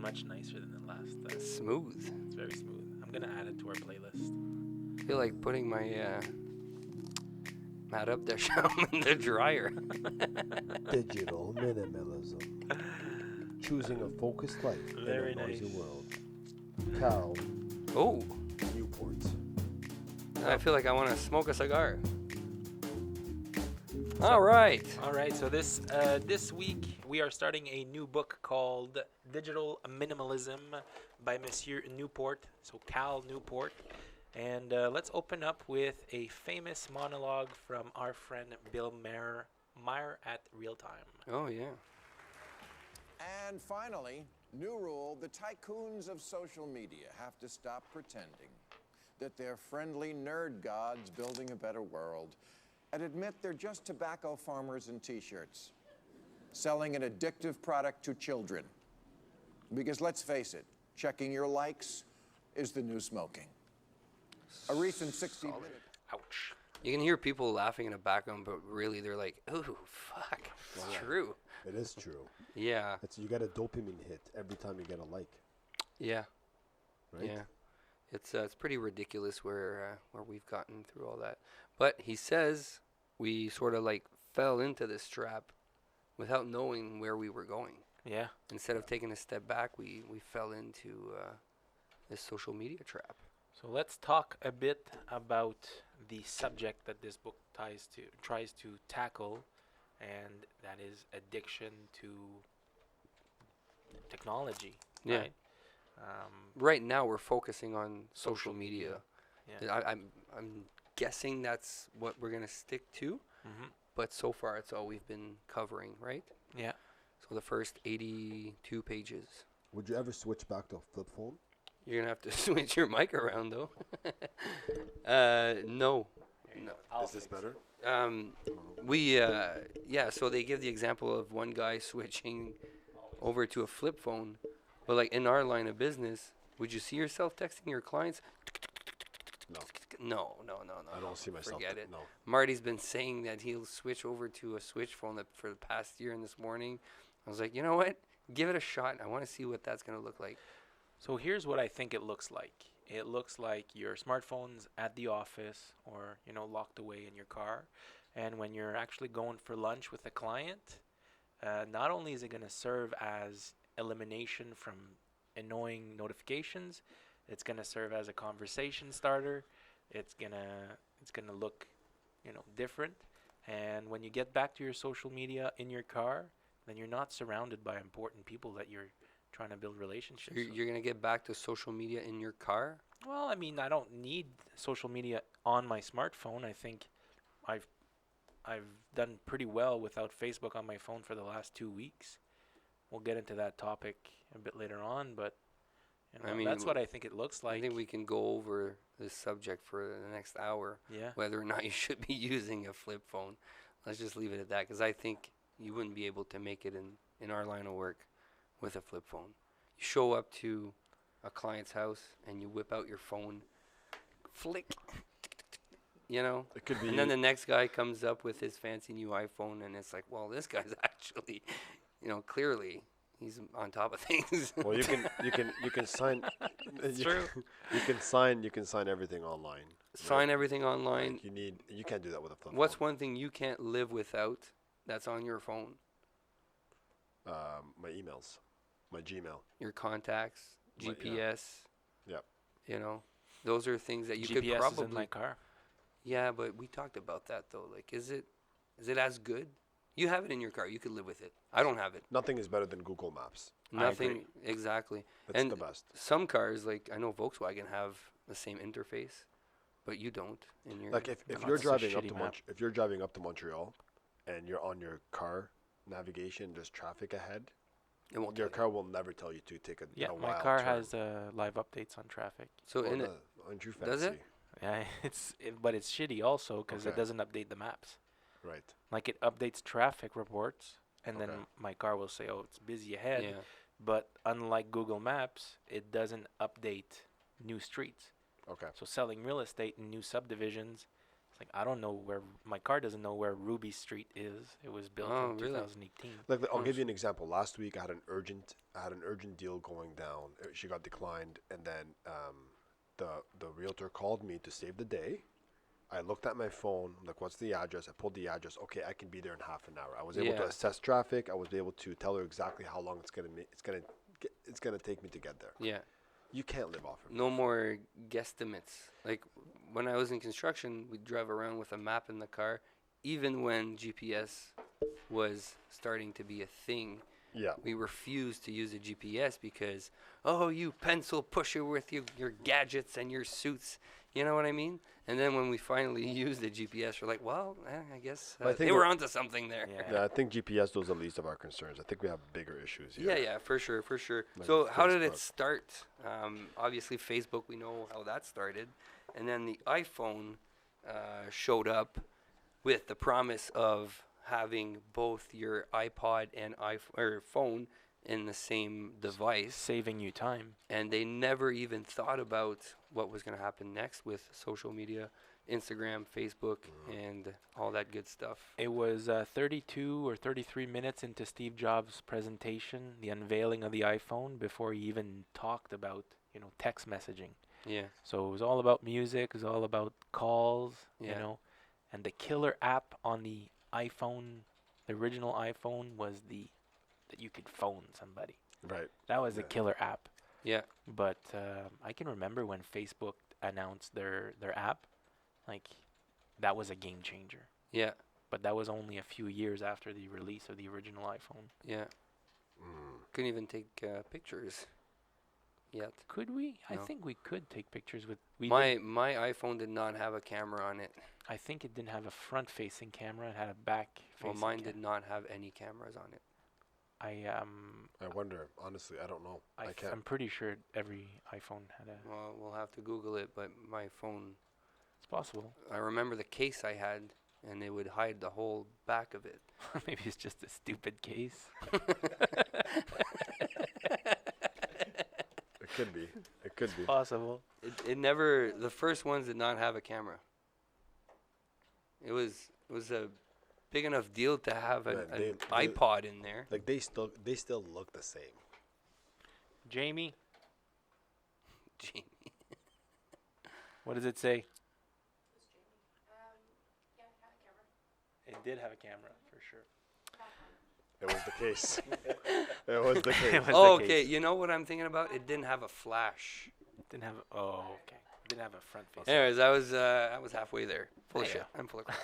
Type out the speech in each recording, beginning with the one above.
much nicer than the last. Smooth. It's very smooth. I'm gonna add it to our playlist. I feel like putting my mat up there in the dryer. Digital minimalism. Choosing a focused life Very in a noisy nice. world. Cal Oh, Newport. I feel like I want to smoke a cigar. All right. All right. So this week we are starting a new book called Digital Minimalism by Monsieur Newport. So Cal Newport. And let's open up with a famous monologue from our friend Bill Meyer at Real Time. Oh, yeah. And finally, new rule, the tycoons of social media have to stop pretending that they're friendly nerd gods building a better world and admit they're just tobacco farmers in t-shirts, selling an addictive product to children. Because let's face it, checking your likes is the new smoking. A recent 60-minute... Ouch. You can hear people laughing in the background, but really they're like, "Ooh, fuck, it's Yeah. true." It is true. Yeah, You get a dopamine hit every time you get a like, yeah, right? yeah. It's pretty ridiculous where we've gotten through all that. But he says we sort of like fell into this trap without knowing where we were going. Yeah. Instead of taking a step back, we fell into this social media trap. So let's talk a bit about the subject that this book tries to tackle, and that is addiction to technology. Yeah. Right? Right now, we're focusing on social media. Yeah. I'm guessing that's what we're gonna stick to. Mm-hmm. But so far, it's all we've been covering, right? Yeah. So the first 82 pages. Would you ever switch back to a flip phone? You're gonna have to switch your mic around, though. No. Is this better? So they give the example of one guy switching over to a flip phone, but like in our line of business, would you see yourself texting your clients? No. No. I don't see myself. Forget it. No. Marty's been saying that he'll switch over to a switch phone for the past year, and this morning, I was like, you know what? Give it a shot. I want to see what that's gonna look like. So here's what I think it looks like. It looks like your smartphone's at the office or, locked away in your car. And when you're actually going for lunch with a client, not only is it going to serve as elimination from annoying notifications, it's going to serve as a conversation starter. It's going to look, different. And when you get back to your social media in your car, then you're not surrounded by important people that you're trying to build relationships with. You're gonna get back to social media in your car? Well, I mean, I don't need social media on my smartphone. I think I've done pretty well without Facebook on my phone for the last 2 weeks. We'll get into that topic a bit later on, but that's what I think it looks like. I think we can go over this subject for the next hour. Yeah. Whether or not you should be using a flip phone. Let's just leave it at that, because I think you wouldn't be able to make it in our line of work with a flip phone. You show up to a client's house and you whip out your phone, flick, It could be. and then the next guy comes up with his fancy new iPhone, and it's like, well, this guy's actually, clearly he's on top of things. Well, you can sign. It's you true. You can sign everything online. Sign everything online. Like you can't do that with a flip What's phone. one thing you can't live without that's on your phone? My emails, my Gmail. Your contacts, My- GPS. Yep. Those are things that you could GPS probably. is in my car. Yeah, but we talked about that though. Like, is it as good? You have it in your car. You could live with it. I don't have it. Nothing is better than Google Maps. Nothing exactly. It's And the best. some cars, like I know Volkswagen, have the same interface, but you don't in your. Like if No, you're it's a driving up shitty to map. if you're driving up to Montreal, and you're on your car navigation, there's traffic ahead. it won't Your tell you. car will never tell you to take a Yeah, a my wild car turn. has live updates on traffic. So Well, in it, aren't you fancy? Does it? Yeah, but it's shitty also because it Okay. doesn't update the maps. Right. Like it updates traffic reports, and Okay. then my car will say, "Oh, it's busy ahead." yeah. But unlike Google Maps, it doesn't update new streets. Okay. So selling real estate in new subdivisions, It's like, I don't know where my car doesn't know where Ruby Street is. It was built Oh, in really? 2018. Like, I'll give Nice. you an example. Last week, I had an urgent deal going down. She got declined, and then the realtor called me to save the day. I looked at my phone. I'm like, what's the address? I pulled the address. Okay, I can be there in half an hour. I was able to Yeah. assess traffic. I was able to tell her exactly how long it's gonna take me to get there. Yeah. You can't live off of it. No more guesstimates. Like when I was in construction, we'd drive around with a map in the car, even when GPS was starting to be a thing. Yeah. We refused to use a GPS because, oh, you pencil pusher with your gadgets and your suits. You know what I mean? And then when we finally used the GPS, we're like, well, I guess I think they were we're- onto something there. Yeah. Yeah, I think GPS those are the least of our concerns. I think we have bigger issues here. Yeah, for sure. Like So how did it Facebook. start? Obviously, Facebook, we know how that started. And then the iPhone showed up with the promise of having both your iPod and phone in the same device. Saving you time. And they never even thought about what was going to happen next with social media, Instagram, Facebook, and all that good stuff. It was 32 or 33 minutes into Steve Jobs' presentation, the unveiling of the iPhone, before he even talked about, text messaging. Yeah, So it was all about music, it was all about calls, Yeah. And the killer app on the iPhone, the original iPhone, was that you could phone somebody. Right. That was the Yeah. killer app. yeah, But I can remember when Facebook announced their app, like, that was a game changer. yeah, But that was only a few years after the release of the original iPhone. yeah. Couldn't even take pictures yet. Could we? I No. think we could take pictures with. My iPhone did not have a camera on it. I think it didn't have a front-facing camera. It had a back-facing. Well, mine did not have any cameras on it. I wonder. Honestly, I don't know. I can't. I'm pretty sure every iPhone had a. Well, we'll have to Google it, but my phone, It's possible. I remember the case I had, and it would hide the whole back of it. Maybe it's just a stupid case. It could be. It could be. Possible. It never, the first ones did not have a camera. It was a big enough deal to have Man, an they- iPod in there. Like they still look the same. Jamie, Gee. what does it say? It did have a camera for sure. It was the case. It was the case. It was Oh, the okay. case. You know what I'm thinking about? It didn't have a flash. It didn't have. Oh, okay. It didn't have a front-facing. Anyways, I was halfway there. Full of Yeah. shit. I'm full of crap.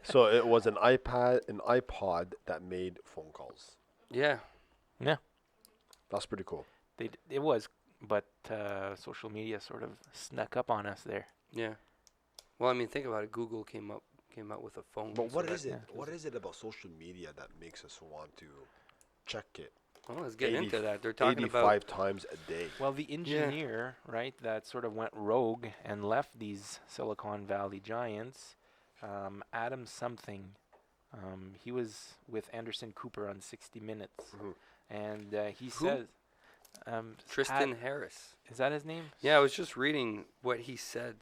So it was an iPod that made phone calls. Yeah. Yeah, That's pretty cool. it was, but social media sort of snuck up on us there. Yeah. Well, I mean, think about it. Google came out with a phone. But so what that- is it? yeah. What is it about social media that makes us want to check it Well, let's get 80 into that. They're talking 85 about. times a day? Well, the engineer, right, that sort of went rogue and left these Silicon Valley giants, Adam something. He was with Anderson Cooper on 60 Minutes, Mhm. and he Who? says, Tristan Harris. is that his name? Yeah, I was just reading what he said.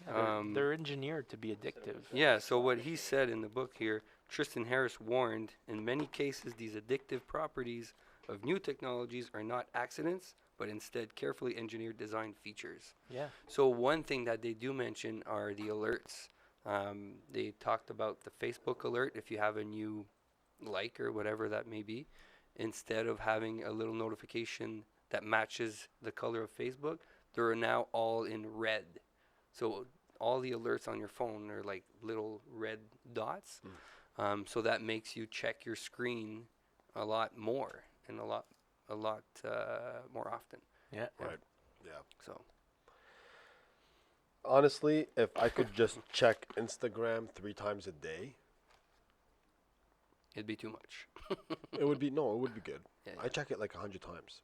Yeah, they're, Um, they're engineered to be addictive. Yeah, so what he said in the book here, Tristan Harris warned, in many cases, these addictive properties of new technologies are not accidents, but instead carefully engineered design features. Yeah. So one thing that they do mention are the alerts. They talked about the Facebook alert if you have a new like or whatever that may be. Instead of having a little notification that matches the color of Facebook, they're now all in red. So all the alerts on your phone are like little red dots. So that makes you check your screen a lot more and a lot more often. Yeah. Right. Yeah. So Honestly, if I could just check Instagram 3 times a day, it'd be too much. it would be good. Yeah, I check it like 100 times.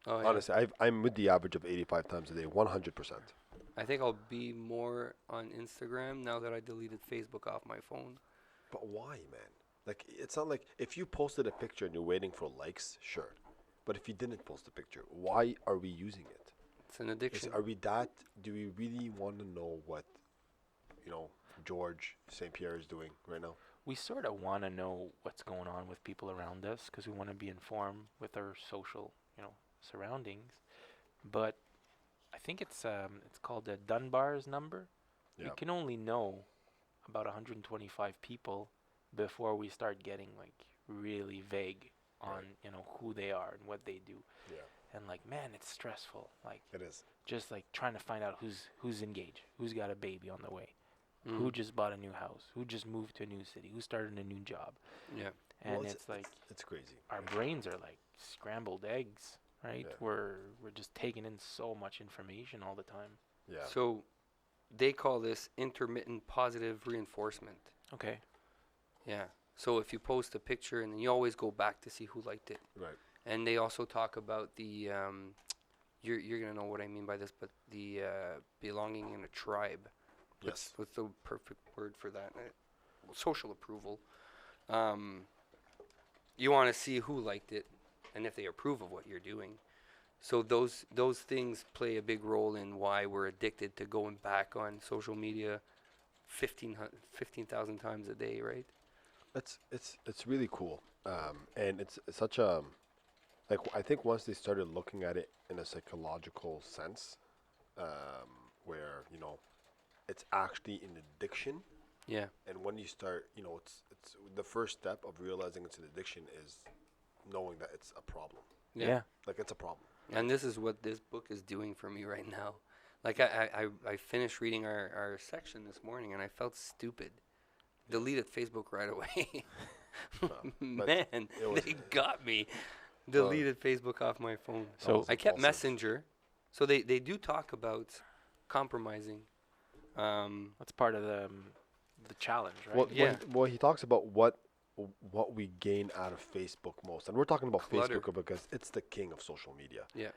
Oh, yeah. Honestly, I'm with the average of 85 times a day, 100%. I think I'll be more on Instagram now that I deleted Facebook off my phone. But why, man? Like, it's not like if you posted a picture and you're waiting for likes, sure. But if you didn't post a picture, why are we using it? It's an addiction. Do we really want to know what, George St. Pierre is doing right now? We sort of want to know what's going on with people around us because we want to be informed with our social, surroundings. But I think it's called the Dunbar's number. We Yeah. can only know about 125 people before we start getting like really vague on who they are and what they do. Yeah. And like, man, it's stressful. Like It is. just like trying to find out who's engaged, who's got a baby on the way, Mm. who just bought a new house, who just moved to a new city, who started a new job. Yeah. And Well, it's like it's crazy. our brains are like scrambled eggs, right? Yeah. We're just taking in so much information all the time. Yeah. So they call this intermittent positive reinforcement. Okay. Yeah. So if you post a picture and then you always go back to see who liked it. Right. And they also talk about the you're gonna know what I mean by this, but the belonging in a tribe. Yes. What's the perfect word for that? Social approval. You want to see who liked it, and if they approve of what you're doing. So those things play a big role in why we're addicted to going back on social media 15,000 times a day, right? It's really cool, and it's such a like I think once they started looking at it in a psychological sense, where it's actually an addiction, Yeah. and when you start, it's the first step of realizing it's an addiction is knowing that it's a problem. Yeah. Like it's a problem. And this is what this book is doing for me right now. Like I finished reading our section this morning and I felt stupid. Deleted Facebook right away. Man, it was- they got me. Deleted Facebook off my phone. So- was I kept impulsive. Messenger. So they do talk about compromising. That's part of the challenge, right? Well, Yeah. well, he talks about what we gain out of Facebook most, and we're talking about Clutter. Facebook because it's the king of social media. Yeah.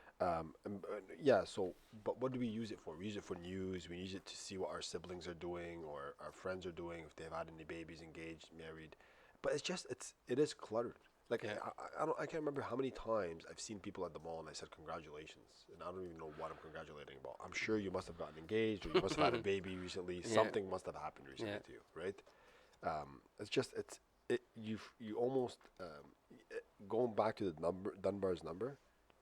Yeah. So, but what do we use it for? We use it for news. We use it to see what our siblings are doing or our friends are doing, if they've had any babies, engaged, married. But it is cluttered. Like Yeah. I can't remember how many times I've seen people at the mall and I said congratulations, and I don't even know what I'm congratulating about. I'm sure you must have gotten engaged or you must have had a baby recently. Yeah. Something must have happened recently Yeah. to you, right? You almost going back to the Dunbar's number,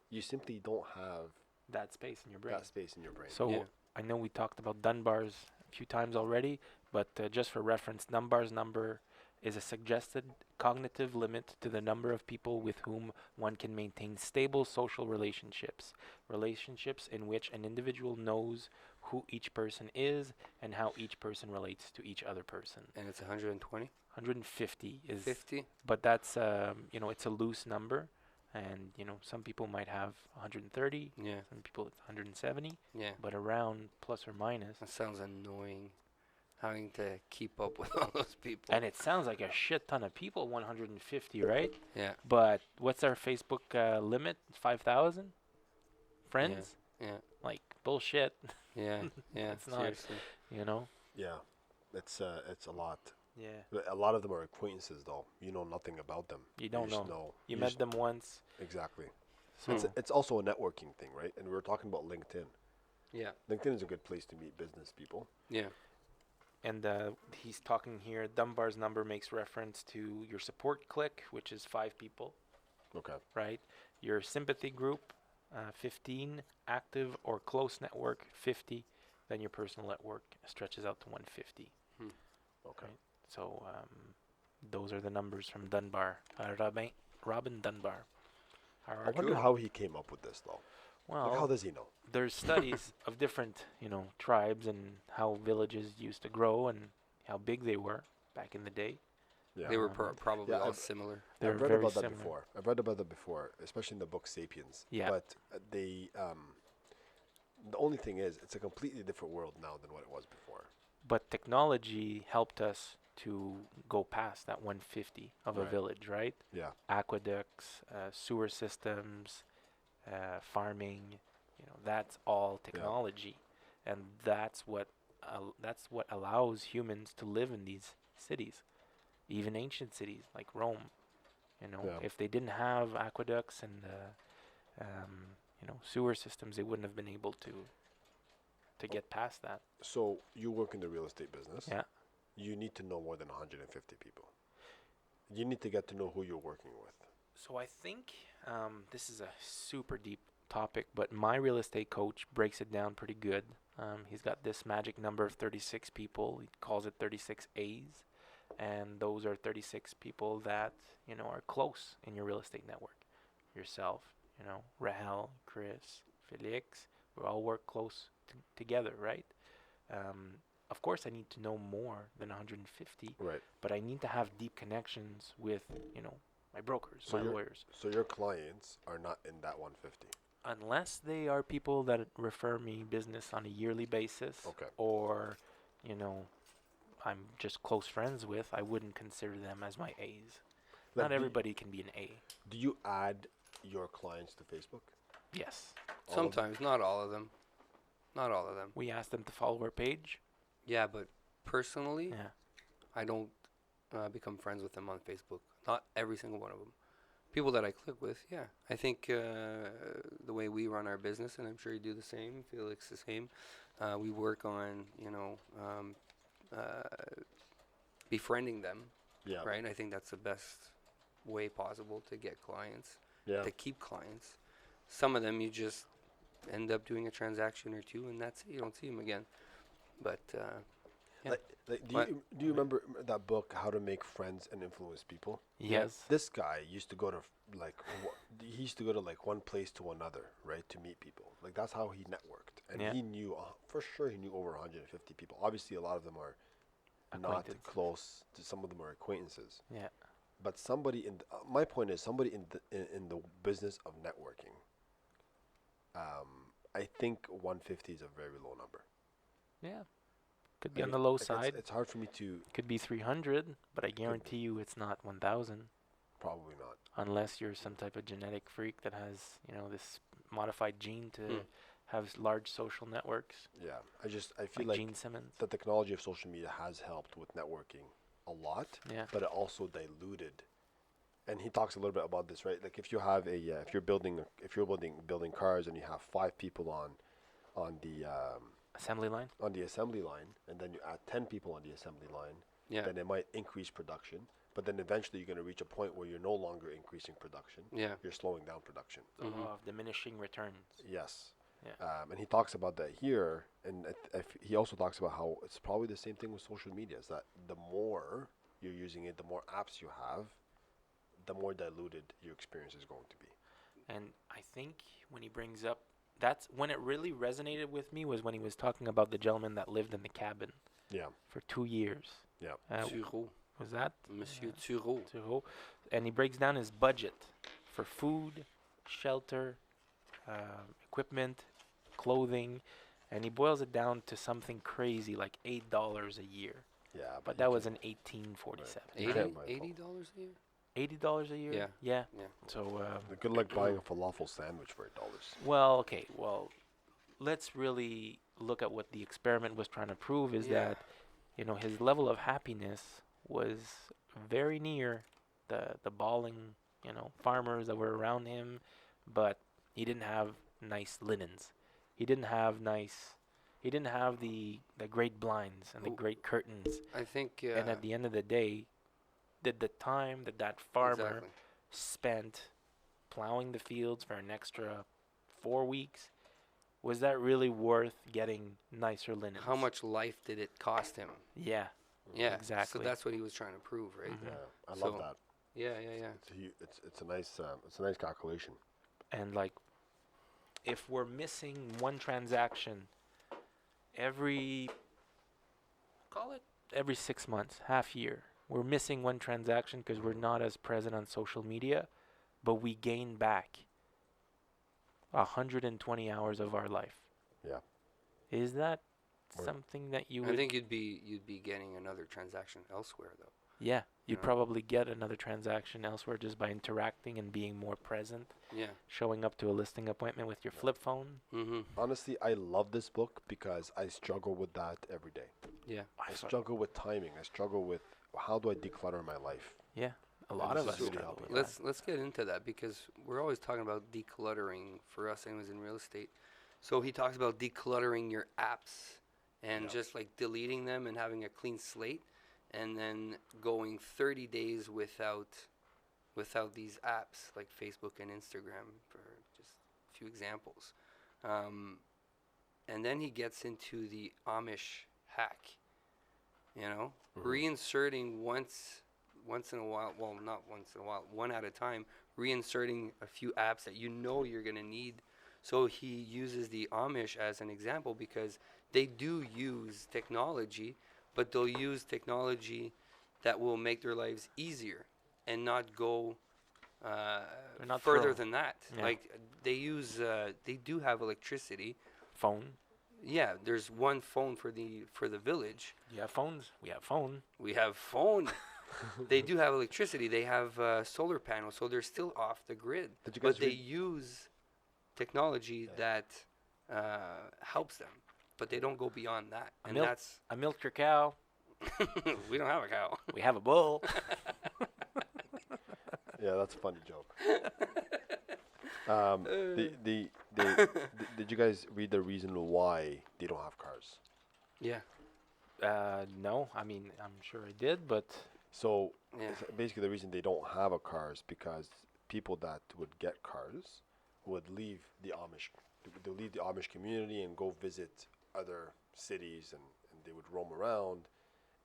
you simply don't have That space in your brain. that space in your brain. So Yeah. I know we talked about Dunbar's a few times already, but just for reference, Dunbar's number is a suggested cognitive limit to the number of people with whom one can maintain stable social relationships. Relationships in which an individual knows who each person is and how each person relates to each other person. And it's 120, 150 is 50. but that's it's a loose number, and some people might have 130, Yeah. some people it's 170, Yeah. but around plus or minus. That sounds annoying. Having to keep up with all those people. And it sounds like a shit ton of people, 150, right? Yeah. But what's our Facebook limit? 5,000 friends? Yeah. Like bullshit, Yeah. Yeah. It's not. Seriously. Yeah, it's a lot. Yeah. But a lot of them are acquaintances, though. You know nothing about them. You don't just know. You you met just- them once. Exactly. So It's also a networking thing, right? And we were talking about LinkedIn. Yeah. LinkedIn is a good place to meet business people. Yeah. and he's talking here. Dunbar's number makes reference to your support clique, which is 5 people, Okay. right? Your sympathy group, 15. Active or close network, 50. Then your personal network stretches out to 150. Okay. Right. So those are the numbers from Dunbar. Robin Dunbar. I wonder how he came up with this, though. Like, how Well, does he know? there's studies of different, tribes and how villages used to grow and how big they were back in the day. Yeah. They were Um, probably yeah, all I've- similar. They're I've read very about that similar. before. I've read about that before, especially in the book *Sapiens*. Yeah. But they, the only thing is, it's a completely different world now than what it was before. But technology helped us to go past that 150 of a Right. village, right? Yeah. Aqueducts, sewer systems, farming, that's all technology, and that's what allows humans to live in these cities, even ancient cities like Rome. Yeah. If they didn't have aqueducts and sewer systems, they wouldn't have been able to get past that. So you work in the real estate business. Yeah. you need to know more than 150 people. You need to get to know who you're working with. So I think this is a super deep topic, but my real estate coach breaks it down pretty good. He's got this magic number of 36 people. He calls it 36 A's, and those are 36 people that are close in your real estate network. Yourself, Rahel, Chris, Felix. We all work close together, right? Of course, I need to know more than 150, Right. but I need to have deep connections with my brokers, So my your- lawyers. So your clients are not in that 150. Unless they are people that refer me business on a yearly basis, Okay. or I'm just close friends with, I wouldn't consider them as my A's. Like, Not everybody can be an A. Do you add your clients to Facebook? Yes, All of them? Sometimes, not all of them. Not all of them. we ask them to follow our page. Yeah, but personally, Yeah, I don't become friends with them on Facebook. Not every single one of them. People that I click with, yeah. I think the way we run our business, and I'm sure you do the same, Felix the same, we work on, befriending them, Yeah. right? I think that's the best way possible to get clients, Yeah. to keep clients. Some of them you just end up doing a transaction or two, and that's it. You don't see them again. But yeah. Like, What? do you remember that book, How to Make Friends and Influence People? yes, This guy used to go to he used to go to like one place to another, right, to meet people. Like that's how he networked, and Yeah. he knew for sure he knew over 150 people. Obviously, a lot of them are not Acquaintance. close. Some of them are acquaintances. Yeah, But somebody my point is somebody in the business of networking. I think 150 is a very low number. yeah. Could be I on mean, the low like, side. It's hard for me to Could be 300, but I guarantee you it's not 1,000. probably not. Unless you're some type of genetic freak that has, this modified gene to Hmm. have large social networks, Yeah, I feel like like Gene Simmons. the technology of social media has helped with networking a lot, Yeah, but it also diluted. And he talks a little bit about this, right? Like if you have if you're building cars and you have 5 people on the assembly line, and then you add 10 people on the assembly line, yeah, then it might increase production. But then eventually you're going to reach a point where you're no longer increasing production. yeah. You're slowing down production. the law of diminishing returns. Yes. Yeah. And he talks about that here, and he also talks about how it's probably the same thing with social media. Is that the more you're using it, the more apps you have, the more diluted your experience is going to be. And I think when he brings up, that's when it really resonated with me, was when he was talking about the gentleman that lived in the cabin Yeah. for 2 years. Yeah. Thureau. Was that Monsieur Thureau. Thureau? And he breaks down his budget for food, shelter, equipment, clothing, and he boils it down to something crazy like $8 a year. Yeah. But you that was can- in 1847. You can't buy $80 a year? $80 a year? Yeah. Yeah. Yeah. So, It's good like buying a falafel sandwich for $8. well, okay. Well, let's really look at what the experiment was trying to prove is Yeah. that, his level of happiness was very near the bawling, farmers that were around him, but he didn't have nice linens. He didn't have the great blinds and the Ooh. great curtains. I think. And at the end of the day, did the time that farmer Exactly. spent plowing the fields for an extra 4 weeks, was that really worth getting nicer linens? How much life did it cost him? Yeah. Yeah. Exactly. So that's what he was trying to prove, right? Mhm. Yeah. I So- love that. Yeah, yeah, yeah. It's a nice calculation. And like, if we're missing one transaction every 6 months, half year, we're missing one transaction because we're not as present on social media, but we gain back 120 hours of our life. Yeah. Is that Or- something that you I would? think you'd be getting another transaction elsewhere though. Yeah, you'd Yeah. probably get another transaction elsewhere just by interacting and being more present, Yeah. showing up to a listing appointment with your flip phone. Mm-hmm. Honestly, I love this book because I struggle with that every day. Yeah. I struggle with timing. I struggle with how do I declutter my life? Yeah, a And lot this of is us really struggle helping. with Let's get into that because we're always talking about decluttering for us anyways in real estate. So he talks about decluttering your apps and Yeah. just like deleting them and having a clean slate. and then going 30 days without these apps like Facebook and Instagram, for just a few examples. And then he gets into the Amish hack, reinserting once in a while, well, not once in a while, one at a time, reinserting a few apps that you're going to need. So he uses the Amish as an example because they do use technology, but they'll use technology that will make their lives easier and not go not further throw. than that. Yeah. Like they do have electricity. Phone. Yeah, there's one phone for the village. You have phones. We have phone. We have phone. They do have electricity. They have solar panels, so they're still off the grid. Did you guys But they use technology that helps them, but they don't go beyond that. And that's I milked your cow. we don't have a cow. We have a bull. Yeah, that's a funny joke. Did you guys read the reason why they don't have cars? Yeah. No, I mean, I'm sure I did, but So Yeah. basically, the reason they don't have a car is because people that would get cars would leave the Amish. They leave the Amish community and go visit other cities, and they would roam around,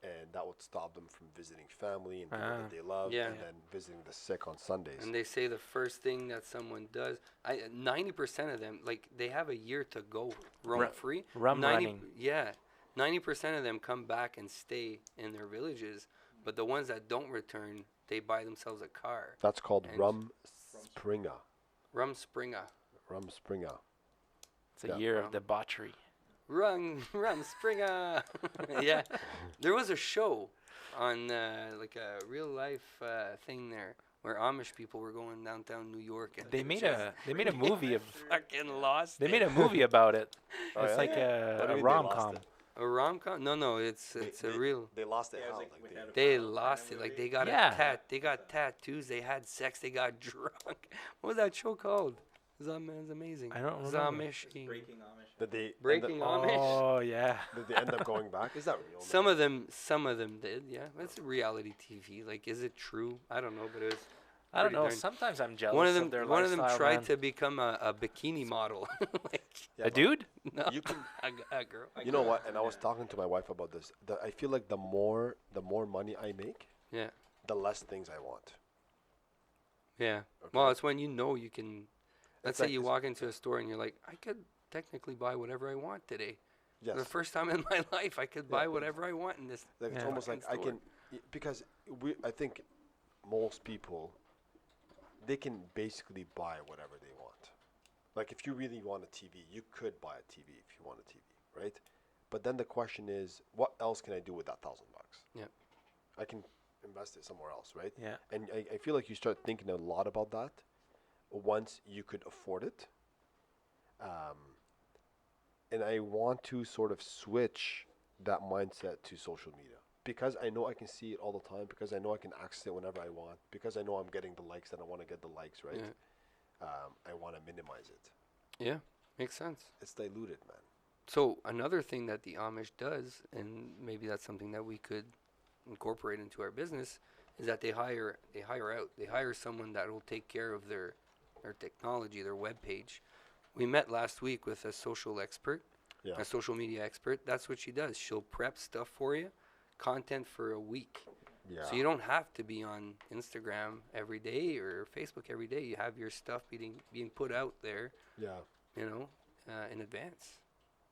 and that would stop them from visiting family and people that they love, Yeah. and then visiting the sick on Sundays. And they say the first thing that someone does, 90% of them, like they have a year to go roam free. rum running. Yeah, 90% of them come back and stay in their villages, but the ones that don't return, they buy themselves a car. That's called And- Rum Springer. Rum Springer. Rum Springer. it's a Yeah. year of debauchery. Rum Springer. Yeah, there was a show on like a real life thing there where Amish people were going downtown New York and They made a movie of. fucking lost. They it. made a movie about it. Oh, It's yeah? like What do you a mean they rom lost com. it? A rom-com? No, it's a real. They lost it. Yeah, it was How? like Like with they- that- They lost it. Like they got Yeah. they got tattoos. They had sex. They got drunk. What was that show called? It was amazing. I don't remember. Amish. Breaking Amish. Did they Breaking Amish. Oh yeah. Did they end up going back? Is that real? Some of them did. Yeah, it's reality TV. Like, is it true? I don't know, but it was. I don't pretty know. darn- Sometimes I'm jealous One of of their them. One of them lifestyle, tried man. to become a bikini model. Like, Yeah, A but dude? no, You can. a girl. You know what? And I was talking to my wife about this. I feel like the more money I make, Yeah. the less things I want. Yeah. Okay. Well, it's when you can. Let's say like you this- walk into a store and you're like, I could technically buy whatever I want today. Yes. For the first time in my life, I could Yeah, buy but whatever I want in this. Like it's Yeah. almost like I Store. can, because I think most people, they can basically buy whatever they want. Like if you really want a TV, you could buy a TV if you want a TV, right? But then the question is, what else can I do with that $1,000? Yeah. I can invest it somewhere else, right? Yeah. And I feel like you start thinking a lot about that once you could afford it. And I want to sort of switch that mindset to social media because I know I can see it all the time, because I know I can access it whenever I want, because I know I'm getting the likes that I want to get the likes, right? Yeah. I want to minimize it. Yeah, makes sense. It's diluted, man. So another thing that the Amish does, and maybe that's something that we could incorporate into our business, is that they hire out. They hire someone that will take care of their technology, their web page. We met last week with a social expert, Yeah. a social media expert. That's what she does. She'll prep stuff for you, content for a week. Yeah. So you don't have to be on Instagram every day or Facebook every day. You have your stuff being put out there, Yeah. in advance.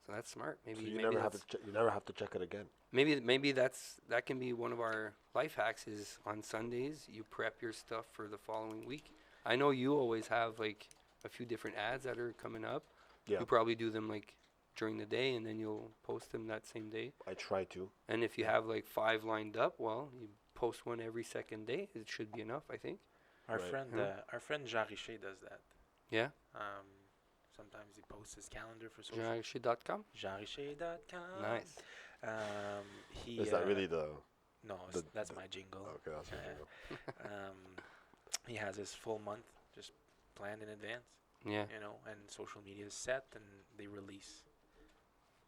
So that's smart. Maybe So you maybe never have that's- to. You never have to check it again. maybe that can be one of our life hacks. Is on Sundays you prep your stuff for the following week. I know you always have like a few different ads that are coming up. Yeah. You probably do them like during the day, and then you'll post them that same day. I try to. And if you have like 5 lined up, well, you post one every second day. It should be enough, I think. Our Right. friend, Yeah. our friend Jean Richer does that. Yeah. Sometimes he posts his calendar for social. JeanRicher.com. JeanRicher.com. Nice. He. Is that really the? No, that's my jingle. Okay, that's what you know. He has his full month just planned in advance, Yeah. and social media is set, and they release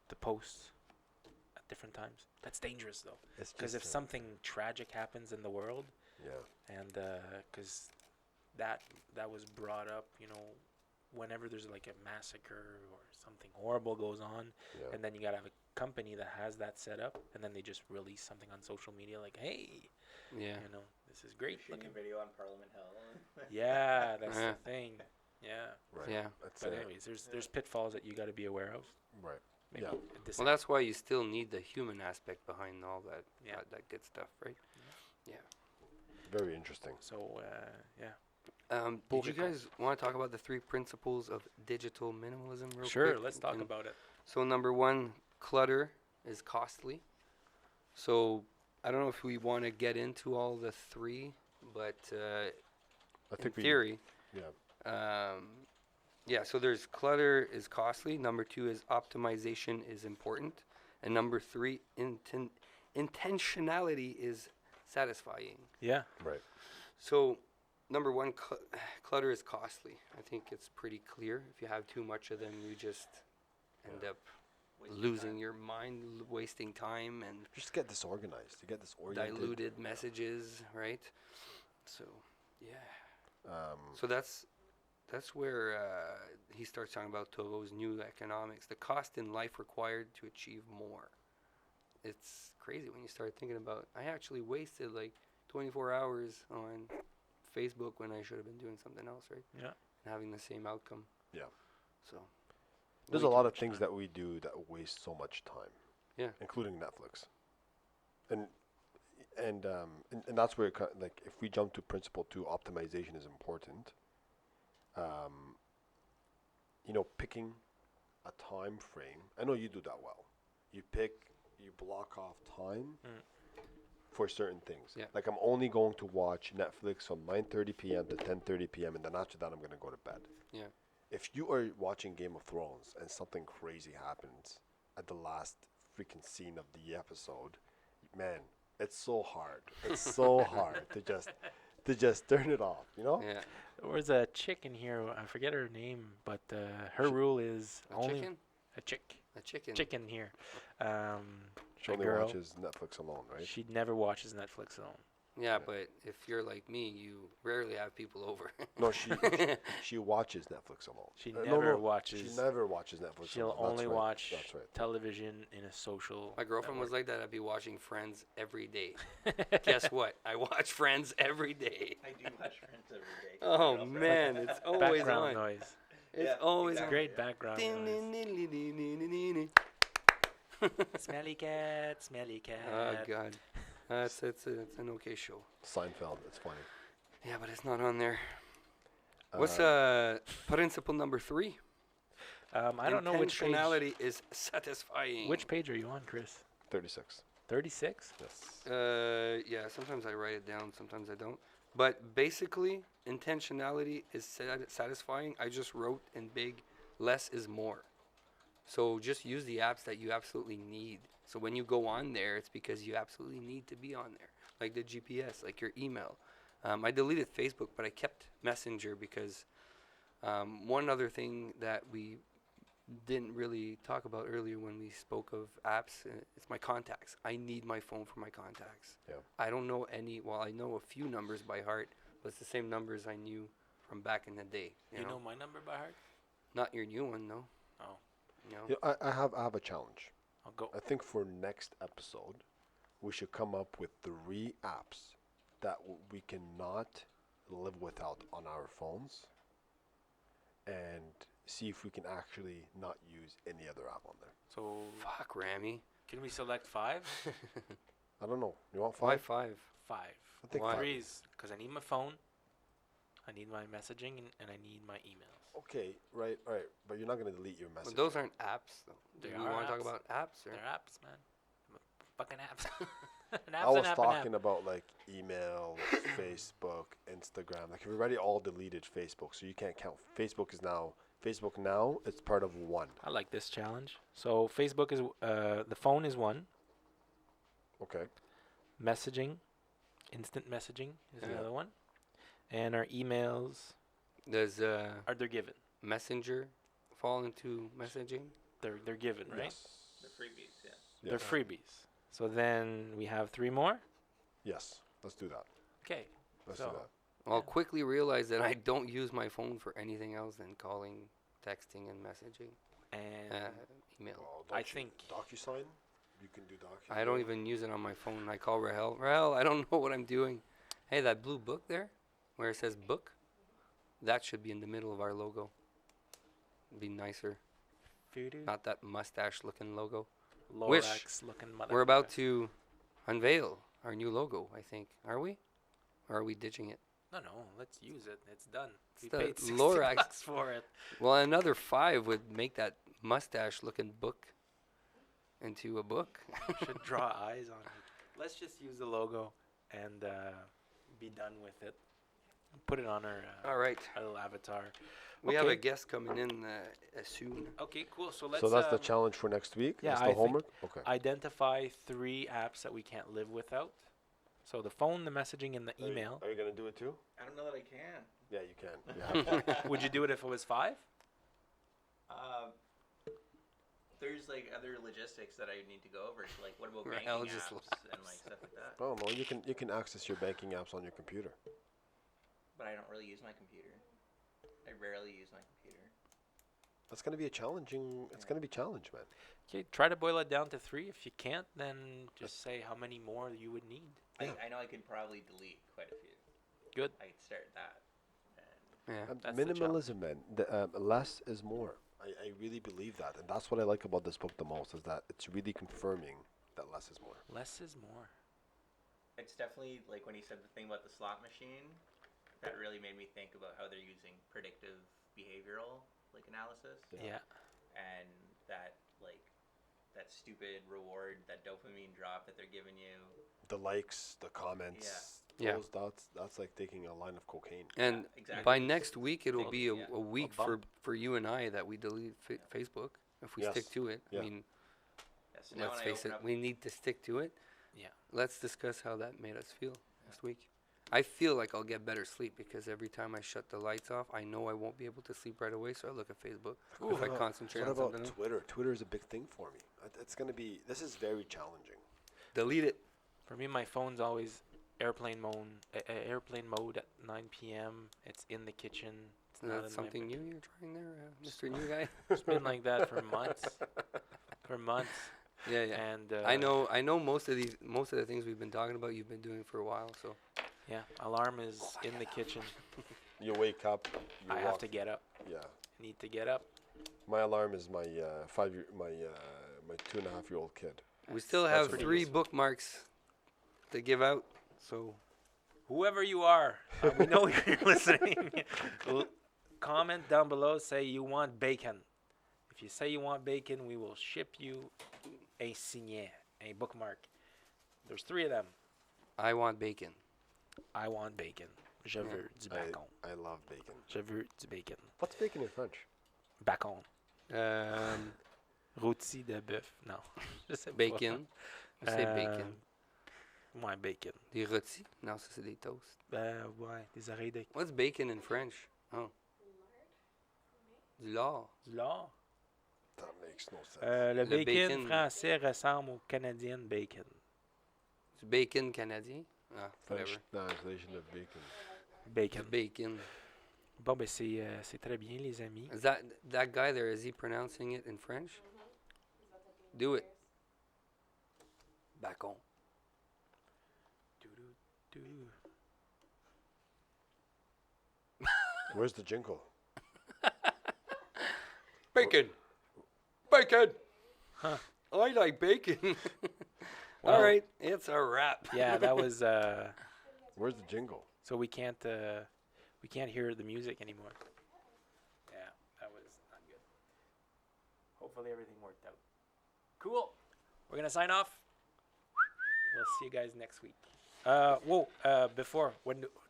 the posts at different times. That's dangerous though, It's because if just, something tragic happens in the world, yeah, and because that was brought up, whenever there's like a massacre or something horrible goes on, yeah. and then you gotta have a company that has that set up, and then they just release something on social media like, hey, Yeah. this is great Shooting looking. a video on Parliament Hill. Yeah, that's Yeah. the thing. Yeah. Right. Yeah. That's But it. anyways, there's pitfalls that you got to be aware of. Right. Maybe Yeah. at this Well, that's why you still need the human aspect behind all that. Yeah. That good stuff, right? Very interesting. So yeah. Did you Bookclub. guys want to talk about the 3 principles of digital minimalism real Sure, quick? let's talk And about it. So number 1, clutter is costly. So I don't know if we want to get into all the 3, but I in think theory, yeah. yeah. So there's clutter is costly. Number 2 is optimization is important, and number 3 intentionality is satisfying. Yeah. Right. So, number 1, clutter is costly. I think it's pretty clear. If you have too much of them, you just end up losing your mind, wasting time, and Just get disorganized. You get disoriented. diluted messages, right? So, yeah. Um, So that's where he starts talking about Togo's new economics, the cost in life required to achieve more. It's crazy when you start thinking about, I actually wasted like 24 hours on Facebook when I should have been doing something else, right? Yeah. And having the same outcome. Yeah. So. There's way a too lot of much things time. that we do that waste so much time. Yeah. Including Netflix. And that's where it like if we jump to principle 2, optimization is important. Picking a time frame. I know you do that well. You block off time for certain things. Yeah. Like I'm only going to watch Netflix from 9:30 p.m. to 10:30 p.m. and then after that I'm going to go to bed. Yeah. If you are watching Game of Thrones and something crazy happens at the last freaking scene of the episode, man, it's so hard. It's so hard to just turn it off, Yeah. There was a chick in here. I forget her name, but her rule is A only chicken? a chick. A chicken. Chicken here. She A only girl. watches Netflix alone, right? She never watches Netflix alone. Yeah, but if you're like me, you rarely have people over. No, she watches Netflix alone. She No, never no, watches. She never watches Netflix She'll alone. That's only right. watch That's right. television in a social. My girlfriend was network. like that. I'd be watching Friends every day. Guess what? I watch Friends every day. I do watch Friends every day. Oh man, it's always Background on. noise. It's Yeah, always exactly. Great background noise. Smelly cat, smelly cat. Oh god, it's an okay show. Seinfeld. It's funny. Yeah, but it's not on there. What's Uh, principle number 3? I don't know which page. Intentionality is satisfying. Which page are you on, Chris? 36. 36. Yes. Yeah, sometimes I write it down, sometimes I don't. But basically, intentionality is satisfying. I just wrote in big, less is more. So just use the apps that you absolutely need. So when you go on there, it's because you absolutely need to be on there. Like the GPS, like your email. I deleted Facebook, but I kept Messenger because one other thing that we didn't really talk about earlier when we spoke of apps, it's my contacts. I need my phone for my contacts. Yeah. I don't know I know a few numbers by heart, but it's the same numbers I knew from back in the day. You know my number by heart? Not your new one, no. Oh. No. Yeah, I have a challenge. I'll go. I think for next episode, we should come up with 3 apps that we cannot live without on our phones, and see if we can actually not use any other app on there. So Fuck, Rami. can we select 5? I don't know. You want Why 5? 5? 5. I think Why? 5. 3 is because I need my phone, I need my messaging, and I need my emails. Okay, right, all right. But you're not going to delete your Well, message. those aren't apps, though. Do They we are want to talk apps. about apps? Or? They're apps, man. Fucking apps. An I app's was an app, an app. talking about like email, Facebook, Instagram. Like everybody all deleted Facebook, so you can't count. Facebook now. It's part of one. I like this challenge. So Facebook is the phone is 1. Okay. Messaging, instant messaging is the Yeah. other one, and our emails Does they're given. Messenger fall into messaging? They're given, right? Yes. The freebies, yeah. They're Yes. freebies. So then we have 3 more. Yes. Let's do that. Okay. Let's So- do that. I'll quickly realize that I don't use my phone for anything else than calling, texting, and messaging, And email. Well, I don't you- think DocuSign. You can do DocuSign. I don't even use it on my phone. I call Rahel. Rahel, I don't know what I'm doing. Hey, that blue book there, where it says book, that should be in the middle of our logo. Be nicer. Not that mustache-looking logo. Lorax looking mother. We're about to unveil our new logo, I think. Are we? Or are we ditching it? No, let's use it. It's done. It's We the paid 60 Lorax. bucks for it. Well, another 5 would make that mustache-looking book into a book. Should draw eyes on it. Let's just use the logo and be done with it. Put it on All right. our little avatar. We have a Okay. guest coming in soon. Okay, cool. So let's So that's the challenge for next week. yeah, That's I the think- homework. Okay. identify 3 apps that we can't live without. So the phone, the messaging, and the email. Are you gonna do it too? I don't know that I can. Yeah, you can. You have to. Would you do it if it was 5? There's like other logistics that I need to go over. So like, what about Right, banking I'll just apps and like stuff like that? Oh no, you can access your banking apps on your computer. But I don't really use my computer. I rarely use my computer. That's gonna be a challenging. It's gonna be challenge, man. Okay, try to boil it down to 3. If you can't, then just say how many more you would need. Yeah. I know I could probably delete quite a few. Good. I could start that. And Yeah. That's the Minimalism, man. Less is more. I really believe that, and that's what I like about this book the most. Is that it's really confirming that less is more. Less is more. it's definitely like when he said the thing about the slot machine, that really made me think about how they're using predictive behavioral like analysis. Yeah. And that like that stupid reward, that dopamine drop that they're giving you. The likes, the comments. Yeah. That's like taking a line of cocaine. And exactly. by next week, it'll Bump, be a, yeah. a week A bump. for you and I that we delete Facebook if we Yes. stick to it. Yeah. I mean, Yeah, so now let's when I face open it, up- we need to stick to it. Yeah. Let's discuss how that made us feel next week. I feel like I'll get better sleep because every time I shut the lights off, I know I won't be able to sleep right away, so I look at Facebook. If I concentrate What on about something else. Twitter? Twitter is a big thing for me. It's gonna be. This is very challenging. Delete it. For me, my phone's always airplane mode at 9 p.m. It's in the kitchen. It's Is not that in something my new you're trying there, Mr. New Guy? It's been like that for months. For months. Yeah, yeah. And I know most of the things we've been talking about you've been doing for a while, so yeah, alarm is in the kitchen. You wake up. You I have walk- to get up. Yeah. I need to get up. My alarm is my my 2.5-year-old kid. we still That's have pretty 3 useful. bookmarks to give out. So Whoever you are, we know you're listening. Comment down below. Say you want bacon. If you say you want bacon, we will ship you a signet, a bookmark. There's 3 of them. I want bacon. I want bacon. Je veux du bacon. I love bacon. Je veux du bacon. What's bacon in French? Bacon. Um, Rôti de bœuf. Non. Je sais pas. bacon. We say bacon. Ouais, bacon. Des rôtis? Non, ça c'est des toasts. Ouais, des oreilles de... What's bacon in French? Oh. Du lard. Du lard. That makes no sense. Le Le bacon, bacon. français ressemble au canadien bacon. Du bacon canadien? Ah, whatever. French translation of bacon. Du Bacon. bacon. Bon, ben c'est très bien, les amis. Is that guy there, is he pronouncing it in French? Do it. Bacon. Doo-doo-doo. Where's the jingle? Bacon. Bacon. Huh. I like bacon. All Well- right, it's a wrap. Yeah, that was... Where's the jingle? so we can't hear the music anymore. Yeah, that was not good. Hopefully everything worked out. Cool. We're going to sign off. We'll see you guys next week. Before,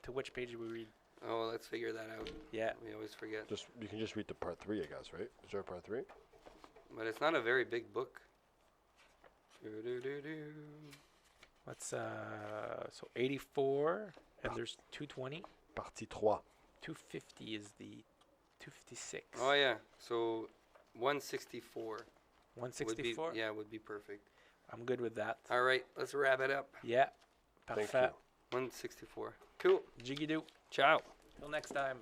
to which page did we read? Oh, let's figure that out. Yeah. We always forget. You can just read the part 3, I guess, right? Is there a part 3? But it's not a very big book. Doo-doo-doo-doo. What's so 84 and there's 220. Partie 3. 250 is the 256. Oh yeah, so 164. 164. Yeah, would be perfect. I'm good with that. All right, let's wrap it up. Yeah. Thank Parfait. you. 164. Cool. Jiggy doo. Ciao. Till next time.